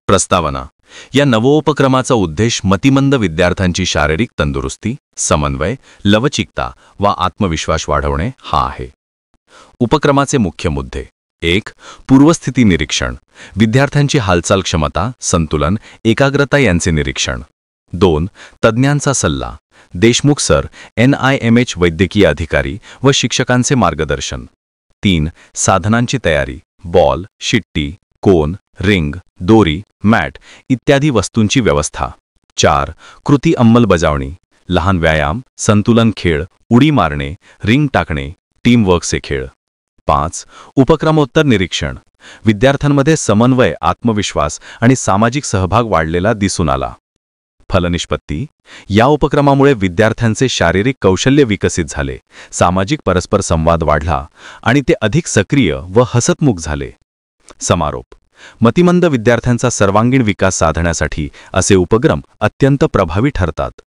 प्रस्तावना. या नवोपक्रमाचा उद्देश मतिमंद विद्यार्थ्यांची शारीरिक तंदुरुस्ती, समन्वय, लवचिकता व आत्मविश्वास वाढवणे हा आहे. उपक्रमाचे मुख्य मुद्दे. 1. पूर्वस्थिती निरीक्षण. विद्यार्थ्यांची हालचाल क्षमता, संतुलन, एकाग्रता यांचे निरीक्षण. 2. तज्ज्ञांचा सल्ला. देशमुख सर, NIMH वैद्यकीय अधिकारी व शिक्षकांचे मार्गदर्शन. 3. साधनांची तयारी. बॉल, शिट्टी, कोन, रिंग, दोरी, मॅट इत्यादी वस्तूंची व्यवस्था. 4. कृती अंमलबजावणी. लहान व्यायाम, संतुलन खेळ, उडी मारणे, रिंग टाकणे, टीमवर्कचे खेळ. 5. उपक्रमोत्तर निरीक्षण. विद्यार्थ्यांमध्ये समन्वय, आत्मविश्वास आणि सामाजिक सहभाग वाढलेला दिसून आला. फलनिष्पत्ती. या उपक्रमामुळे विद्यार्थ्यांचे शारीरिक कौशल्य विकसित झाले, सामाजिक परस्पर संवाद वाढला आणि ते अधिक सक्रिय व हसतमुख झाले. समारोप. मतिमंद विद्यार्थ्यांचा सर्वांगीण विकास साधण्यासाठी असे उपक्रम अत्यंत प्रभावी ठरतात.